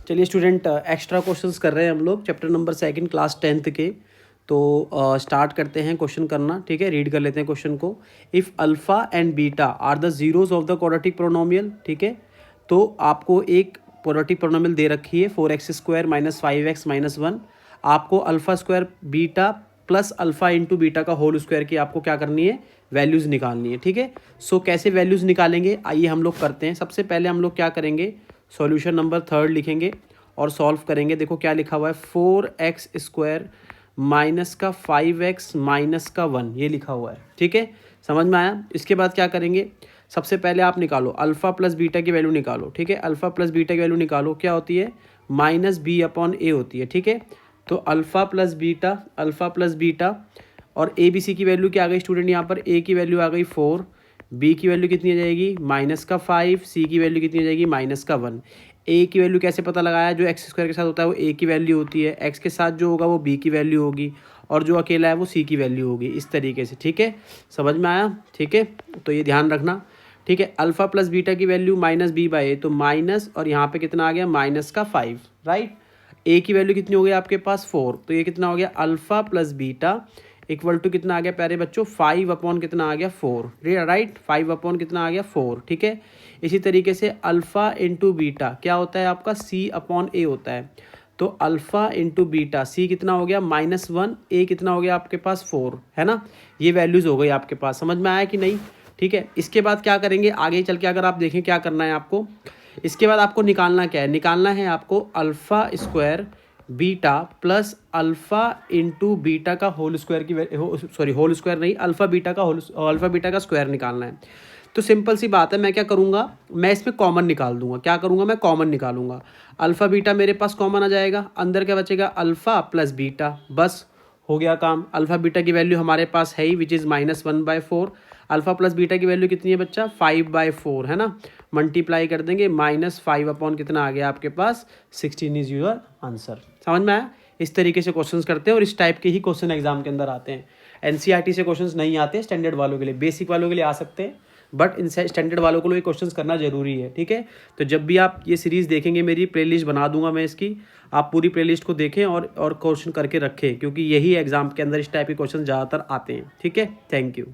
चलिए student, extra questions कर रहे हैं हम लोग चैप्टर नंबर 2 क्लास 10th के। तो स्टार्ट करते हैं क्वेश्चन करना। ठीक है, रीड कर लेते हैं क्वेश्चन को। If alpha and beta are the zeros of the quadratic polynomial. ठीक है, तो आपको एक क्वाड्रेटिक पोलिनोमियल दे रखी है 4x² - 5x - 1। आपको alpha square beta plus alpha into beta का होल स्क्वायर की आपको क्या करनी है, वैल्यूज़ निकालनी है। ठीक है, सो कैसे वैल्यूज़ निकालेंगे आइए हम लोग करते हैं। सबसे पहले हम लोग क्या करेंगे, सॉल्यूशन नंबर 3 लिखेंगे और सॉल्व करेंगे। देखो क्या लिखा हुआ है, 4x² माइनस का 5x माइनस का 1, ये लिखा हुआ है। ठीक है, समझ में आया। इसके बाद क्या करेंगे, सबसे पहले आप निकालो अल्फ़ा प्लस बीटा की वैल्यू निकालो। ठीक है, अल्फ़ा प्लस बीटा की वैल्यू निकालो, क्या होती है, -b/a होती है। ठीक है, तो अल्फ़ा प्लस बीटा और ए बी सी की वैल्यू क्या आ गई स्टूडेंट, यहाँ पर ए की वैल्यू आ गई 4, बी की वैल्यू कितनी आ जाएगी -5, सी की वैल्यू कितनी आ जाएगी -1। ए की वैल्यू कैसे पता लगाया, जो एक्स स्क्वायर के साथ होता है वो ए की वैल्यू होती है, एक्स के साथ जो होगा वो बी की वैल्यू होगी और जो अकेला है वो सी की वैल्यू होगी, इस तरीके से। ठीक है, समझ में आया। ठीक है, तो ये ध्यान रखना। ठीक है, अल्फ़ा प्लस बीटा की वैल्यू -b/a, तो माइनस और यहाँ पे कितना आ गया -5, राइट। ए की वैल्यू कितनी हो गई आपके पास 4, तो ये कितना हो गया alpha plus beta equal to कितना आ गया प्यारे बच्चों, 5 कितना आ गया 4, राइट। 5 कितना आ गया 4। ठीक है, इसी तरीके से अल्फ़ा इंटू बीटा क्या होता है आपका, c/a होता है। तो अल्फ़ा इंटू बीटा सी कितना हो गया -1, ए कितना हो गया आपके पास 4, है ना। ये वैल्यूज़ हो गई आपके पास, समझ में आया कि नहीं। ठीक है, इसके बाद क्या करेंगे आगे चल के, अगर आप देखें क्या करना है आपको, इसके बाद आपको निकालना क्या है, निकालना है आपको alpha square beta plus alpha into beta का होल स्क्वायर की होल स्क्वायर नहीं, अल्फ़ा बीटा का स्क्वायर निकालना है। तो सिंपल सी बात है, मैं क्या करूँगा, मैं इसमें कॉमन निकाल दूंगा। क्या करूँगा, मैं कॉमन निकालूंगा। अल्फ़ा बीटा मेरे पास कॉमन आ जाएगा, अंदर क्या बचेगा अल्फ़ा प्लस बीटा, बस हो गया काम। अल्फ़ा बीटा की वैल्यू हमारे पास है ही, which is -1/4। Alpha plus beta की वैल्यू कितनी है बच्चा, 5/4, है ना। मल्टीप्लाई कर देंगे, -5 कितना आ गया आपके पास 16 इज़ योर आंसर। समझ में आया। इस तरीके से क्वेश्चंस करते हैं और इस टाइप के ही क्वेश्चन एग्जाम के अंदर आते हैं। एनसीईआरटी से क्वेश्चंस नहीं आते, स्टैंडर्ड वालों के लिए, बेसिक वालों के लिए आ सकते हैं, बट इन स्टैंडर्ड वालों को ये क्वेश्चंस करना जरूरी है। ठीक है, तो जब भी आप ये सीरीज़ देखेंगे, मेरी प्लेलिस्ट बना दूंगा मैं इसकी, आप पूरी प्लेलिस्ट को देखें और क्वेश्चन करके रखें, क्योंकि यही एग्जाम के अंदर इस टाइप के क्वेश्चन ज़्यादातर आते हैं। ठीक है, थैंक यू।